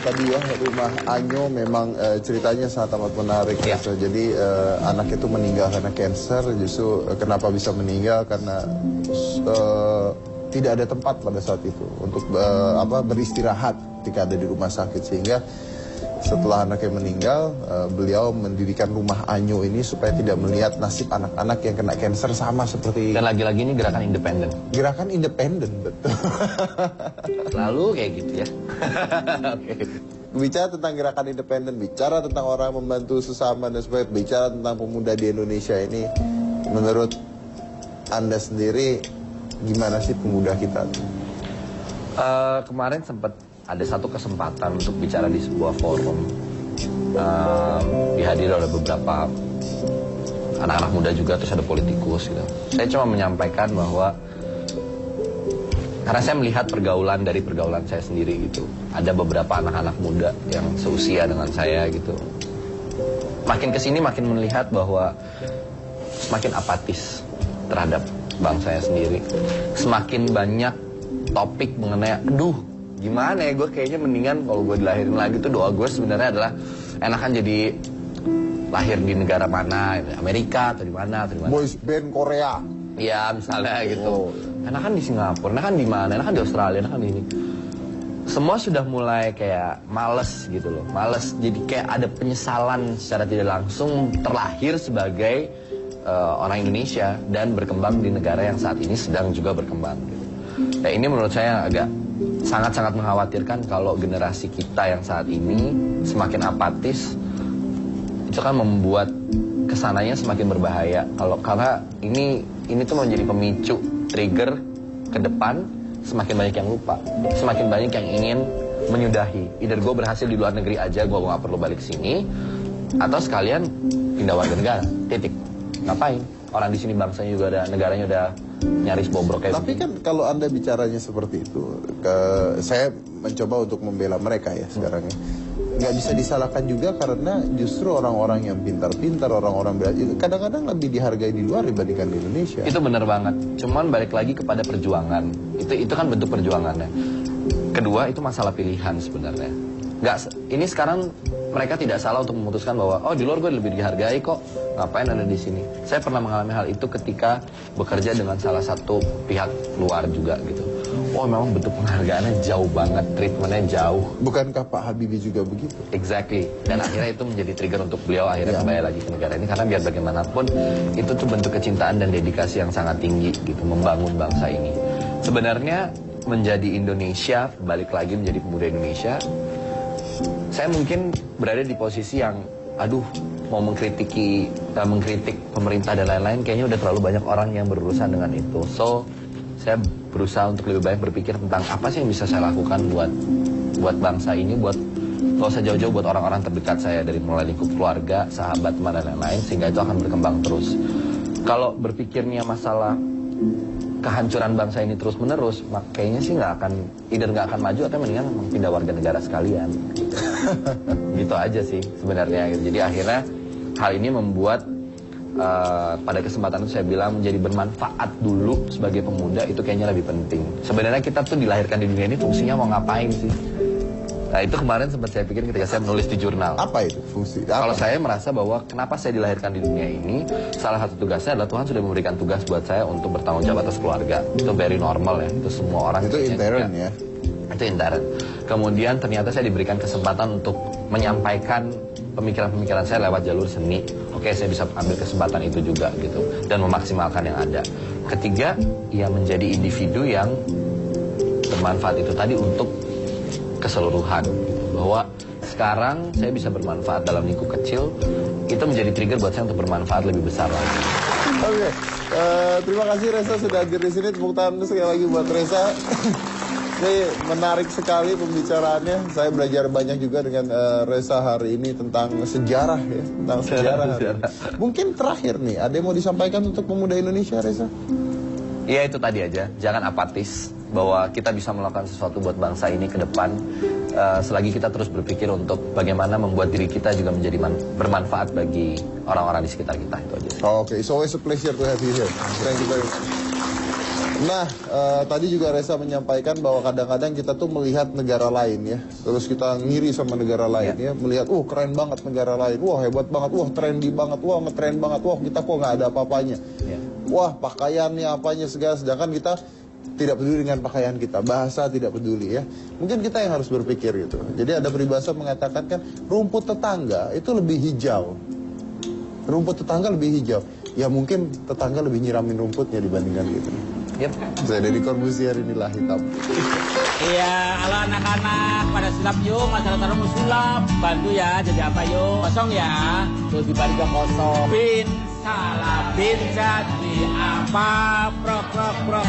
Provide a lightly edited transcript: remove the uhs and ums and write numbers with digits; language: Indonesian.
tadi ya, rumah Anyo memang ceritanya sangat amat menarik. Ya. Jadi anak itu meninggal karena cancer. Justru kenapa bisa meninggal karena tidak ada tempat pada saat itu untuk beristirahat ketika ada di rumah sakit, sehingga setelah anaknya meninggal, beliau mendirikan rumah Anyo ini supaya tidak melihat nasib anak-anak yang kena cancer sama seperti... Dan lagi-lagi ini gerakan independen. Gerakan independen, betul. Selalu kayak gitu ya. Okay. Bicara tentang gerakan independen, bicara tentang orang membantu sesama dan sebagainya, bicara tentang pemuda di Indonesia ini, menurut Anda sendiri, gimana sih pemuda kita? Kemarin sempat ada satu kesempatan untuk bicara di sebuah forum, dihadiri oleh beberapa anak-anak muda juga, terus ada politikus gitu. Saya cuma menyampaikan bahwa karena saya melihat pergaulan dari pergaulan saya sendiri gitu, ada beberapa anak-anak muda yang seusia dengan saya gitu, makin kesini makin melihat bahwa semakin apatis terhadap bangsa saya sendiri, semakin banyak topik mengenai aduh gimana ya, gue kayaknya mendingan kalau gue dilahirin lagi tuh, doa gue sebenarnya adalah enakan jadi lahir di negara mana, Amerika atau di mana atau di mana. Boys band Korea. Iya misalnya gitu. Enakan di Singapura, enakan di mana, enakan di Australia, enakan di ini. Semua sudah mulai kayak males gitu loh, males. Jadi kayak ada penyesalan secara tidak langsung terlahir sebagai orang Indonesia dan berkembang di negara yang saat ini sedang juga berkembang gitu. Nah ini menurut saya agak sangat-sangat mengkhawatirkan kalau generasi kita yang saat ini semakin apatis. Itu kan membuat kesananya semakin berbahaya. Karena ini tuh menjadi pemicu trigger ke depan, semakin banyak yang lupa, semakin banyak yang ingin menyudahi. Either gue berhasil di luar negeri aja, gue gak perlu balik sini, atau sekalian pindah warga negara. Titik. Ngapain? Orang di sini bangsanya juga ada, negaranya udah nyaris bobrok kayak Tapi kan kalau Anda bicaranya seperti itu, saya mencoba untuk membela mereka ya sekarang ya. Nggak bisa disalahkan juga karena justru orang-orang yang pintar-pintar, orang-orang kadang-kadang lebih dihargai di luar dibandingkan di Indonesia. Itu benar banget. Cuman balik lagi kepada perjuangan. Itu kan bentuk perjuangannya. Kedua itu masalah pilihan sebenarnya. Ini sekarang mereka tidak salah untuk memutuskan bahwa oh di luar gue lebih dihargai kok, ngapain ada di sini. Saya pernah mengalami hal itu ketika bekerja dengan salah satu pihak luar juga gitu. Oh memang bentuk penghargaannya jauh banget, treatmentnya jauh. Bukankah Pak Habibie juga begitu? Exactly. Dan akhirnya itu menjadi trigger untuk beliau akhirnya kembali lagi ke negara ini, karena biar bagaimanapun itu tuh bentuk kecintaan dan dedikasi yang sangat tinggi gitu membangun bangsa ini. Sebenarnya menjadi Indonesia, balik lagi menjadi pemuda Indonesia, saya mungkin berada di posisi yang aduh mau mengkritik pemerintah dan lain-lain, kayaknya udah terlalu banyak orang yang berurusan dengan itu. So saya berusaha untuk lebih banyak berpikir tentang apa sih yang bisa saya lakukan buat bangsa ini, buat gak usah jauh-jauh buat orang-orang terdekat saya, dari mulai lingkup keluarga, sahabat, teman dan lain-lain, sehingga itu akan berkembang terus. Kalau berpikirnya masalah kehancuran bangsa ini terus-menerus, kayaknya sih nggak akan maju, atau mendingan pindah warga negara sekalian. Gitu aja sih sebenarnya. Jadi akhirnya hal ini membuat pada kesempatan itu saya bilang menjadi bermanfaat dulu sebagai pemuda itu kayaknya lebih penting. Sebenarnya kita tuh dilahirkan di dunia ini fungsinya mau ngapain sih? Nah itu kemarin sempat saya pikir ketika saya menulis di jurnal. Apa itu fungsi? Kalau saya merasa bahwa kenapa saya dilahirkan di dunia ini, salah satu tugasnya adalah Tuhan sudah memberikan tugas buat saya untuk bertanggung jawab atas keluarga. Itu very normal ya, itu semua orang. Itu intern ya? Itu intern. Kemudian ternyata saya diberikan kesempatan untuk menyampaikan pemikiran-pemikiran saya lewat jalur seni. Oke, saya bisa ambil kesempatan itu juga gitu, dan memaksimalkan yang ada. Ketiga, ya menjadi individu yang bermanfaat itu tadi untuk keseluruhan, bahwa sekarang saya bisa bermanfaat dalam lingkup kecil, itu menjadi trigger buat saya untuk bermanfaat lebih besar lagi. Oke, terima kasih Reza sudah hadir di sini. Tepuk tangan sekali lagi buat Reza. Ini menarik sekali pembicaraannya. Saya belajar banyak juga dengan Reza hari ini tentang sejarah ya, tentang sejarah. Mungkin terakhir nih, ada yang mau disampaikan untuk pemuda Indonesia, Reza? Iya itu tadi aja, jangan apatis, bahwa kita bisa melakukan sesuatu buat bangsa ini ke depan, selagi kita terus berpikir untuk bagaimana membuat diri kita juga menjadi bermanfaat bagi orang-orang di sekitar kita, itu aja. Oke, it's always a pleasure to have you here. Thank you very much. Nah, tadi juga Reza menyampaikan bahwa kadang-kadang kita tuh melihat negara lain ya, terus kita ngiri sama negara lain ya, melihat, keren banget negara lain, wah hebat banget, wah trendy banget, wah ngetren banget, wah kita kok nggak ada apa-apanya, wah pakaiannya apanya segala, sedangkan kita tidak peduli dengan pakaian kita, bahasa tidak peduli ya. Mungkin kita yang harus berpikir gitu. Jadi ada peribahasa mengatakan kan, rumput tetangga itu lebih hijau, rumput tetangga lebih hijau, ya mungkin tetangga lebih nyiramin rumputnya dibandingkan gitu. Yep. Saya Deddy Corbuzier, inilah hitam. Iya, halo anak-anak, pada sulap yuk, masyarakat mau sulap, bantu ya, jadi apa yuk, kosong ya, tuh di balik kosong. Bin, salah bin, jadi apa, prok.